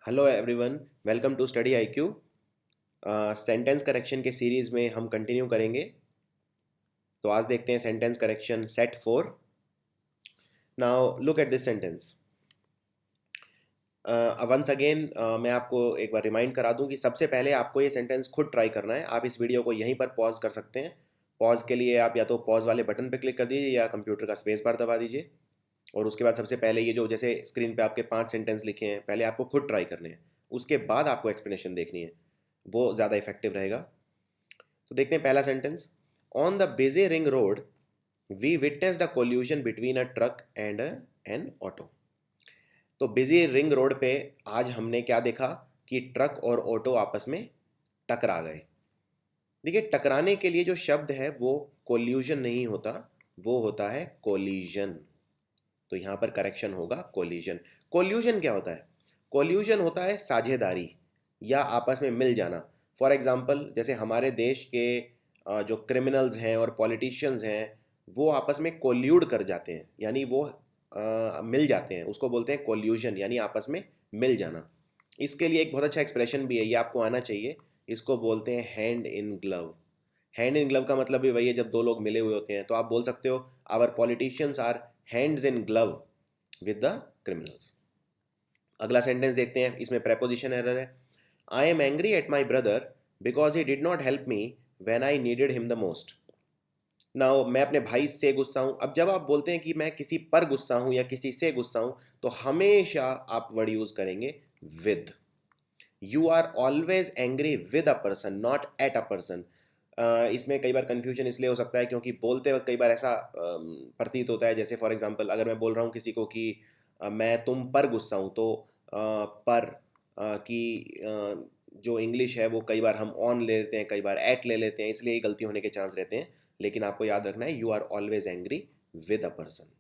Hello everyone, welcome to Study IQ. Sentence correction के series में हम कंटिन्यू करेंगे। तो आज देखते हैं sentence correction set 4। Now look at this sentence. Once again मैं आपको एक बार रिमाइंड करा दूं कि सबसे पहले आपको ये सेंटेंस खुद ट्राई करना है। आप इस वीडियो को यहीं पर पॉज कर सकते हैं। पॉज के लिए आप या तो पॉज वाले बटन पर क्लिक कर दीजिए या कंप्यूटर का स्पेस बार दबा दीजिए। और उसके बाद सबसे पहले ये जो जैसे स्क्रीन पे आपके 5 सेंटेंस लिखे हैं, पहले आपको खुद ट्राई करने हैं। उसके बाद आपको एक्सप्लेनेशन देखनी है, वो ज़्यादा इफेक्टिव रहेगा। तो देखते हैं पहला sentence. On the busy ring road we witness the collusion between a truck and an auto. तो बिजी रिंग रोड पे आज हमने क्या देखा कि ट्रक और ऑटो आपस में टकरा गए। देखिए, टकराने के लिए जो शब्द है वो कोल्यूशन नहीं होता, वो होता है कोलिजन। तो यहाँ पर करेक्शन होगा कोलिजन। कोल्यूशन क्या होता है? कोल्यूशन होता है साझेदारी या आपस में मिल जाना। फॉर एग्जांपल, जैसे हमारे देश के जो क्रिमिनल्स हैं और पॉलिटिशियंस हैं, वो आपस में कोल्यूड कर जाते हैं, यानी वो मिल जाते हैं। उसको बोलते हैं कोल्यूशन, यानी आपस में मिल जाना। इसके लिए एक बहुत अच्छा एक्सप्रेशन भी है, ये आपको आना चाहिए। इसको बोलते हैं hand in glove. Hand in glove का मतलब भी वही है, जब दो लोग मिले हुए होते हैं। तो आप बोल सकते हो our politicians are hands in glove with the criminals. अगला सेंटेंस देखते हैं, इसमें प्रेपोजिशन एरर है। I am angry at my brother because he did not help me when I needed him the most. Now मैं अपने भाई से गुस्सा हूं। अब जब आप बोलते हैं कि मैं किसी पर गुस्सा हूं या किसी से गुस्सा हूं, तो हमेशा आप वर्ड यूज करेंगे with. You are always angry with a person, not at a person. इसमें कई बार कंफ्यूजन इसलिए हो सकता है क्योंकि बोलते वक्त कई बार ऐसा प्रतीत होता है, जैसे फॉर एग्जांपल अगर मैं बोल रहा हूँ किसी को कि मैं तुम पर गुस्सा हूँ, तो पर की जो इंग्लिश है वो कई बार हम ऑन ले लेते हैं, कई बार एट ले लेते हैं, इसलिए गलती होने के चांस रहते हैं। लेकिन आपको याद रखना है, you are always angry with a person.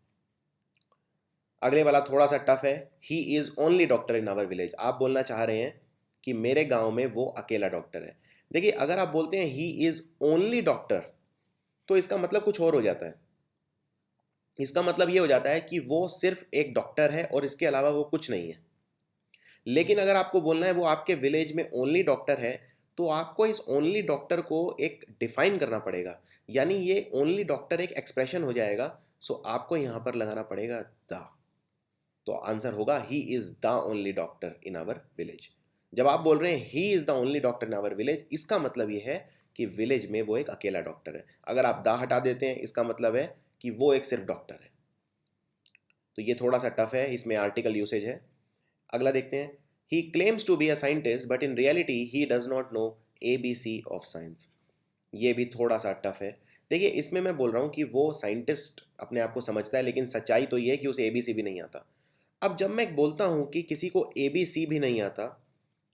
अगले वाला थोड़ा सा टफ है। He is only doctor in our village. आप बोलना चाह रहे हैं कि मेरे गांव में वो अकेला डॉक्टर है। देखिए, अगर आप बोलते हैं ही इज ओनली डॉक्टर, तो इसका मतलब कुछ और हो जाता है। इसका मतलब ये हो जाता है कि वो सिर्फ एक डॉक्टर है और इसके अलावा वो कुछ नहीं है। लेकिन अगर आपको बोलना है वो आपके विलेज में ओनली डॉक्टर है, तो आपको इस ओनली डॉक्टर को एक डिफाइन करना पड़ेगा, यानी ये ओनली डॉक्टर एक एक्सप्रेशन हो जाएगा। सो आपको यहां पर लगाना पड़ेगा द। तो आंसर होगा he is the only doctor in our village. जब आप बोल रहे हैं he is the only doctor in our village, इसका मतलब ये है कि विलेज में वो एक अकेला डॉक्टर है। अगर आप द हटा देते हैं, इसका मतलब है कि वो एक सिर्फ डॉक्टर है। तो ये थोड़ा सा टफ है, इसमें आर्टिकल यूसेज है। अगला देखते हैं। He claims to be a scientist but in reality he does not know ABC of science. ये भी थोड़ा सा टफ है। देखिए, इसमें मैं बोल रहा हूँ कि वो साइंटिस्ट अपने आप को समझता है, लेकिन सच्चाई तो ये है कि उसे ABC भी नहीं आता। अब जब मैं बोलता हूँ कि किसी को ABC भी नहीं आता,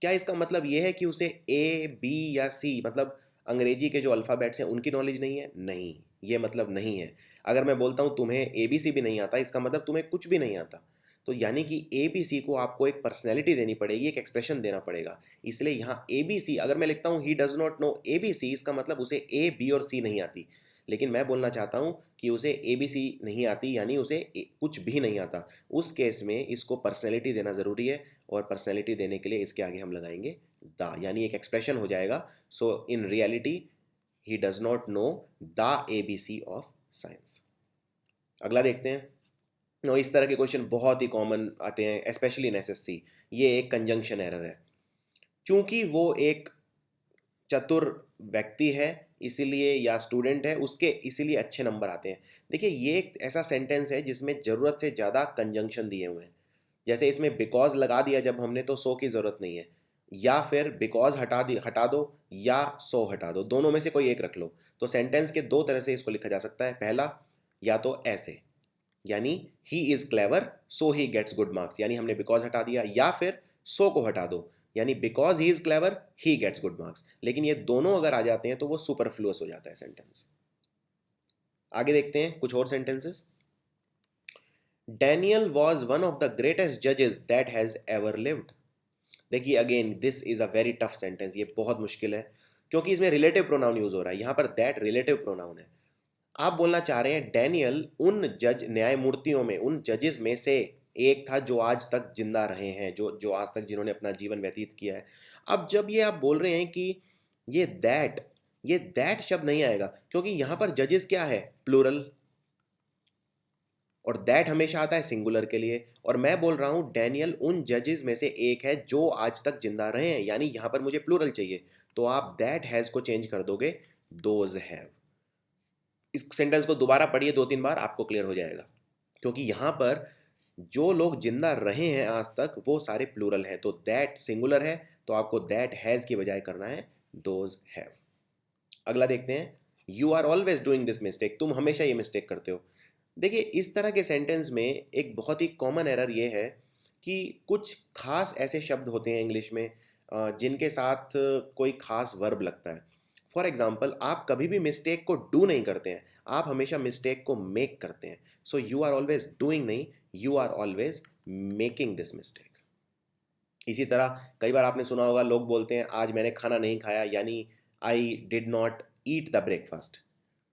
क्या इसका मतलब ये है कि उसे A B या C, मतलब अंग्रेजी के जो अल्फ़ाबेट्स हैं उनकी नॉलेज नहीं है? नहीं, ये मतलब नहीं है। अगर मैं बोलता हूँ तुम्हें ABC भी नहीं आता, इसका मतलब तुम्हें कुछ भी नहीं आता। तो यानी कि ABC को आपको एक पर्सनैलिटी देनी पड़ेगी, एक एक्सप्रेशन देना पड़ेगा। इसलिए यहाँ ABC, अगर मैं लिखता हूँ ही डज नॉट नो ABC, इसका मतलब उसे A B और C नहीं आती। लेकिन मैं बोलना चाहता हूँ कि उसे ABC नहीं आती, यानी उसे कुछ भी नहीं आता। उस केस में इसको पर्सनैलिटी देना ज़रूरी है, और पर्सनैलिटी देने के लिए इसके आगे हम लगाएंगे द, यानी एक एक्सप्रेशन हो जाएगा। So in reality he does not know the ABC of science. अगला देखते हैं। नो, इस तरह के क्वेश्चन बहुत ही कॉमन आते हैं, स्पेशली इन SSC। ये एक कंजंक्शन एरर है। चूंकि वो एक चतुर व्यक्ति है इसीलिए, या स्टूडेंट है उसके, इसीलिए अच्छे नंबर आते हैं। देखिए, ये एक ऐसा सेंटेंस है जिसमें ज़रूरत से ज़्यादा कंजंक्शन दिए हुए हैं। जैसे इसमें बिकॉज लगा दिया जब हमने, तो सो की ज़रूरत नहीं है। या फिर बिकॉज हटा दो या सो हटा दो, दोनों में से कोई एक रख लो। तो सेंटेंस के दो तरह से इसको लिखा जा सकता है। पहला, या तो ऐसे, यानी he is clever so he gets good marks, यानी हमने बिकॉज हटा दिया। या फिर सो को हटा दो, यानी because he is clever he gets good marks. लेकिन ये दोनों अगर आ जाते हैं तो वो सुपरफ्लुअस हो जाता है सेंटेंस। आगे देखते हैं कुछ और sentences. Daniel was one of the greatest जजेस दैट हैज एवर लिव्ड। देखिए, again this is a very tough sentence. ये बहुत मुश्किल है क्योंकि इसमें रिलेटिव प्रोनाउन यूज हो रहा है। यहां पर दैट रिलेटिव प्रोनाउन है। आप बोलना चाह रहे हैं डैनियल उन जज न्यायमूर्तियों में, उन जजेस में से एक था जो आज तक जिंदा रहे हैं, जो जो आज तक जिन्होंने अपना जीवन व्यतीत किया है। अब जब ये आप बोल रहे हैं कि ये दैट, ये दैट शब्द नहीं आएगा, क्योंकि यहां पर जजेस क्या है, प्लूरल, और दैट हमेशा आता है सिंगुलर के लिए। और मैं बोल रहा हूं डैनियल उन जजेस में से एक है जो आज तक जिंदा रहे हैं, यानी यहां पर मुझे प्लूरल चाहिए, तो आप दैट हैज को चेंज कर दोगे दोज हैव। इस सेंटेंस को दोबारा पढ़िए 2-3 बार, आपको क्लियर हो जाएगा, क्योंकि यहां पर जो लोग जिंदा रहे हैं आज तक वो सारे प्लूरल हैं, तो दैट सिंगुलर है, तो आपको दैट हैज की बजाय करना है दोज हैव। अगला देखते हैं, you are always doing this mistake, तुम हमेशा ये मिस्टेक करते हो। देखिए इस तरह के सेंटेंस में एक बहुत ही कॉमन एरर ये है कि कुछ खास ऐसे शब्द होते हैं इंग्लिश में जिनके साथ कोई खास वर्ब लगता है। फॉर एग्जाम्पल, आप कभी भी मिस्टेक को डू नहीं करते हैं, आप हमेशा मिस्टेक को मेक करते हैं। So you are always doing नहीं, you are always making this mistake. इसी तरह कई बार आपने सुना होगा लोग बोलते हैं आज मैंने खाना नहीं खाया, यानी I did not eat the breakfast.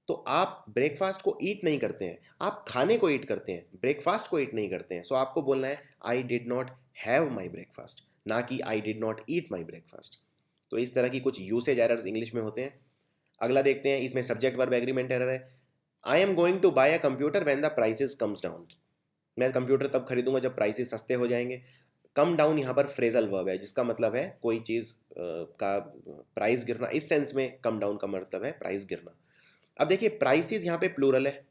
तो आप ब्रेकफास्ट को ईट नहीं करते हैं, आप खाने को ईट करते हैं, ब्रेकफास्ट को ईट नहीं करते हैं। सो आपको बोलना है I did not have my breakfast, ना कि I did not eat my breakfast. तो इस तरह की कुछ यूसेज एरर्स इंग्लिश में होते हैं। अगला देखते हैं, इसमें सब्जेक्ट वर्ब एग्रीमेंट एरर है। I am going to buy a computer when the prices comes down, मैं कंप्यूटर तब खरीदूंगा जब प्राइसेस सस्ते हो जाएंगे। कम डाउन यहाँ पर फ्रेजल वर्ब है, जिसका मतलब है कोई चीज़ का प्राइस गिरना, इस सेंस में कम डाउन का मतलब है प्राइस गिरना। अब देखिए प्राइसेस यहाँ पे प्लूरल है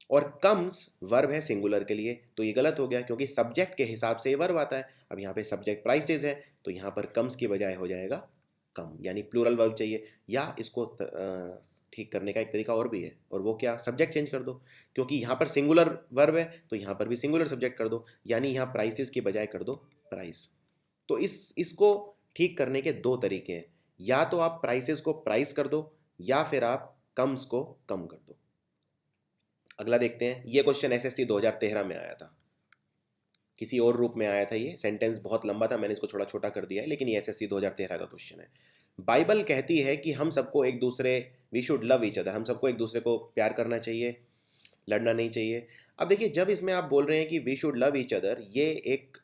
और कम्स वर्ब है सिंगुलर के लिए, तो ये गलत हो गया क्योंकि सब्जेक्ट के हिसाब से ये वर्ब आता है। अब यहाँ पे सब्जेक्ट प्राइसेस है, तो यहाँ पर कम्स की बजाय हो जाएगा कम, यानी प्लूरल वर्ब चाहिए। या इसको ठीक करने का एक तरीका और भी है, और वो क्या, सब्जेक्ट चेंज कर दो, क्योंकि यहाँ पर सिंगुलर वर्ब है तो यहाँ पर भी सिंगुलर सब्जेक्ट कर दो, यानी यहाँ प्राइसेस की बजाय कर दो प्राइस। तो इसको ठीक करने के दो तरीके हैं, या तो आप प्राइसेस को प्राइस कर दो, या फिर आप कम्स को कम कर दो। अगला देखते हैं, ये क्वेश्चन एसएससी 2013 में आया था, किसी और रूप में आया था। ये सेंटेंस बहुत लंबा था, मैंने इसको थोड़ा छोटा कर दिया है, लेकिन ये एसएससी 2013 का क्वेश्चन है। बाइबल कहती है कि हम सबको एक दूसरे, we should love each other, हम सबको एक दूसरे को प्यार करना चाहिए, लड़ना नहीं चाहिए। अब देखिए जब इसमें आप बोल रहे हैं कि we should love each other, ये एक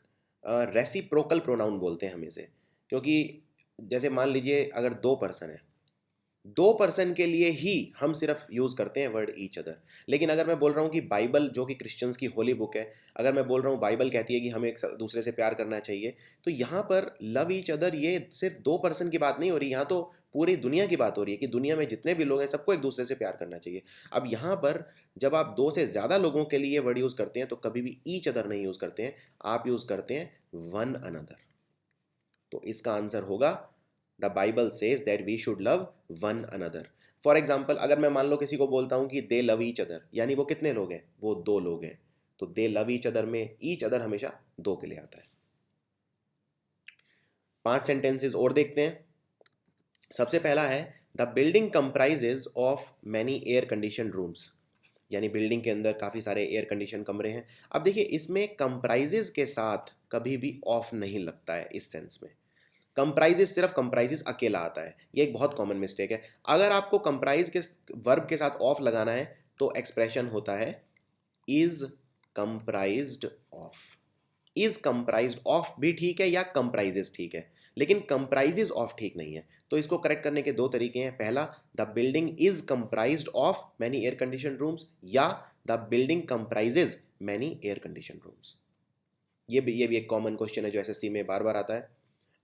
रेसिप्रोकल प्रोनाउन बोलते हैं हम इसे, क्योंकि जैसे मान लीजिए अगर 2 पर्सन है, 2 पर्सन के लिए ही हम सिर्फ यूज करते हैं वर्ड ईच अदर। लेकिन अगर मैं बोल रहा हूँ कि बाइबल, जो कि क्रिश्चियंस की होली बुक है, अगर मैं बोल रहा हूँ बाइबल कहती है कि हमें एक दूसरे से प्यार करना चाहिए, तो यहाँ पर लव ईच अदर ये सिर्फ 2 पर्सन की बात नहीं हो रही, यहाँ तो पूरी दुनिया की बात हो रही है कि दुनिया में जितने भी लोग हैं सबको एक दूसरे से प्यार करना चाहिए। अब यहाँ पर जब आप 2 से ज़्यादा लोगों के लिए वर्ड यूज़ करते हैं तो कभी भी ईच अदर नहीं यूज़ करते हैं, आप यूज़ करते हैं वन अनदर। तो इसका आंसर होगा the Bible says that we should love one another. For example, अगर मैं मान लो किसी को बोलता हूँ कि दे लव ईच अदर, यानी वो कितने लोग हैं, वो 2 लोग हैं, तो दे लव ईच अदर में ईच अदर हमेशा 2 के लिए आता है। 5 सेंटेंसेस और देखते हैं। सबसे पहला है, the building comprises of many air condition rooms, यानी बिल्डिंग के अंदर काफ़ी सारे एयर कंडीशन कमरे हैं। अब देखिए इसमें कंप्राइजेज के साथ कभी भी ऑफ नहीं लगता है इस सेंस में, कंप्राइजेस सिर्फ कंप्राइजेस अकेला आता है, ये एक बहुत कॉमन मिस्टेक है। अगर आपको कंप्राइज के वर्ब के साथ ऑफ लगाना है तो एक्सप्रेशन होता है is comprised of. Is comprised of भी ठीक है या कंप्राइजेस ठीक है, लेकिन कंप्राइजेस ऑफ ठीक नहीं है। तो इसको करेक्ट करने के 2 तरीके हैं, पहला the building is comprised of many air condition rooms, या the building comprises many air condition rooms. ये भी एक कॉमन क्वेश्चन है जो एसएससी में बार बार आता है।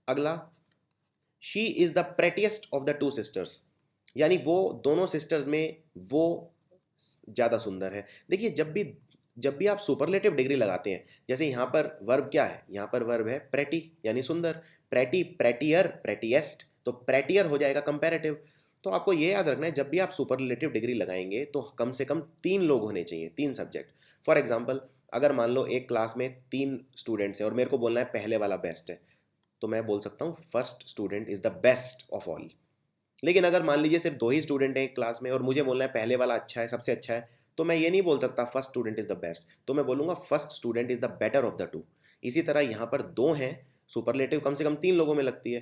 अगला, she is the prettiest of the 2 sisters, यानी वो दोनों सिस्टर्स में वो ज़्यादा सुंदर है। देखिए जब भी आप सुपरलेटिव डिग्री लगाते हैं, जैसे यहाँ पर वर्ब क्या है, यहाँ पर वर्ब है प्रेटी यानी सुंदर, प्रेटी, प्रेटियर, प्रेटिएस्ट, तो प्रेटियर हो जाएगा कंपैरेटिव। तो आपको ये याद रखना है जब भी आप सुपरलेटिव डिग्री लगाएंगे तो कम से कम 3 लोग होने चाहिए, 3 सब्जेक्ट। फॉर एग्जाम्पल, अगर मान लो एक क्लास में 3 स्टूडेंट्स हैं और मेरे को बोलना है पहले वाला बेस्ट है, तो मैं बोल सकता हूँ first student is the best of all. लेकिन अगर मान लीजिए सिर्फ 2 ही स्टूडेंट हैं एक क्लास में और मुझे बोलना है पहले वाला अच्छा है, सबसे अच्छा है, तो मैं ये नहीं बोल सकता first student is the best, तो मैं बोलूंगा first student is the better of the 2। इसी तरह यहाँ पर 2 हैं, सुपरलेटिव कम से कम 3 लोगों में लगती है,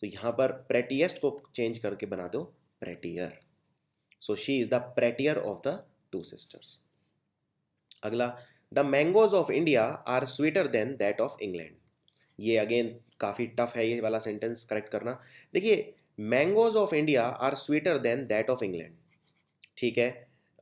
तो यहाँ पर प्रेटिएस्ट को चेंज करके बना दो prettier. So she is the prettier of the 2 sisters. अगला, the mangoes of India are sweeter than that of England. ये अगेन काफ़ी टफ है ये वाला सेंटेंस करेक्ट करना। देखिए, mangoes of India are sweeter than that of England, ठीक है।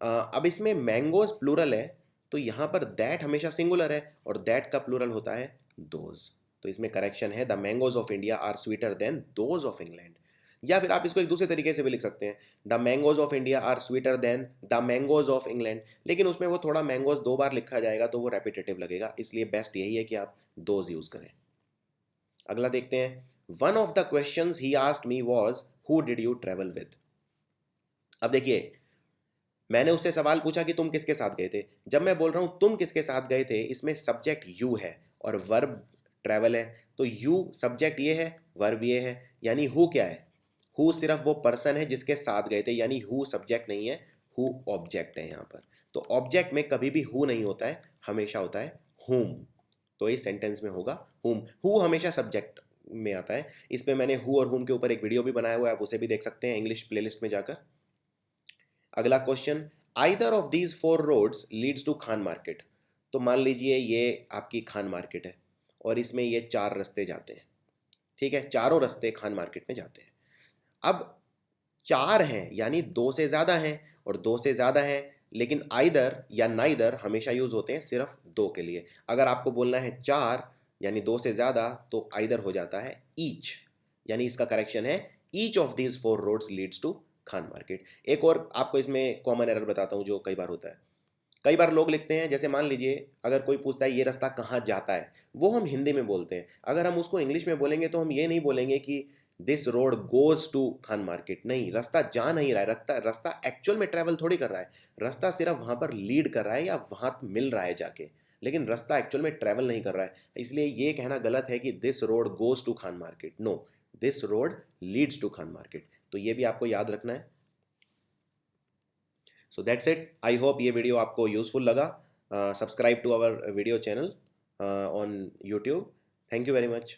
अब इसमें मैंगोज प्लूरल है, तो यहाँ पर दैट हमेशा सिंगुलर है और दैट का प्लूरल होता है दोज। तो इसमें करेक्शन है the mangoes of India are sweeter than those of England. या फिर आप इसको एक दूसरे तरीके से भी लिख सकते हैं, the mangoes of India are sweeter than the mangoes of England, लेकिन उसमें वो थोड़ा मैंगोज दो बार लिखा जाएगा तो वो रेपिटेटिव लगेगा, इसलिए बेस्ट यही है कि आप दोज यूज करें। अगला देखते हैं, one of the questions he asked me was who did you travel with. अब देखिए, मैंने उससे सवाल पूछा कि तुम किसके साथ गए थे। जब मैं बोल रहा हूं तुम किसके साथ गए थे, इसमें सब्जेक्ट यू है और वर्ब ट्रैवल है, तो यू सब्जेक्ट ये है, वर्ब ये है, यानी हु क्या है, हु सिर्फ वो पर्सन है जिसके साथ गए थे, यानी हु सब्जेक्ट नहीं है, हु ऑब्जेक्ट है यहाँ पर। तो ऑब्जेक्ट में कभी भी हु नहीं होता है, हमेशा होता है हुम। तो इस सेंटेंस में होगा हुम। हु हमेशा सब्जेक्ट में आता है। इसमें मैंने हु और हुम के ऊपर एक वीडियो भी बनाया हुआ है, आप उसे भी देख सकते हैं इंग्लिश प्लेलिस्ट में जाकर। अगला question, either of these four roads leads to Khan market. तो मान लीजिए ये आपकी खान मार्केट है और इसमें ये चार रास्ते जाते हैं, ठीक है, चारों रास्ते खान मार्केट में जाते हैं। अब चार हैं यानी दो से ज़्यादा हैं, और दो से ज़्यादा हैं, लेकिन आइदर या नाइदर हमेशा यूज़ होते हैं सिर्फ दो के लिए। अगर आपको बोलना है चार यानी दो से ज़्यादा, तो आइदर हो जाता है ईच, यानी इसका करेक्शन है each of these four roads leads to Khan market. एक और आपको इसमें कॉमन एरर बताता हूँ जो कई बार होता है। कई बार लोग लिखते हैं, जैसे मान लीजिए अगर कोई पूछता है ये रास्ता कहाँ जाता है, वो हम हिंदी में बोलते हैं। अगर हम उसको इंग्लिश में बोलेंगे तो हम ये नहीं बोलेंगे कि this road goes to Khan market. नहीं, रास्ता जा नहीं रहा है, रास्ता एक्चुअल में ट्रैवल थोड़ी कर रहा है, रास्ता सिर्फ वहाँ पर लीड कर रहा है या वहाँ मिल रहा है जाके, लेकिन रास्ता एक्चुअल में ट्रैवल नहीं कर रहा है। इसलिए ये कहना गलत है कि this road goes to Khan market. No, this road leads to Khan market. तो ये भी आपको याद रखना है। So that's it. I hope ये वीडियो आपको यूजफुल लगा। Subscribe to our video channel on YouTube. Thank you very much.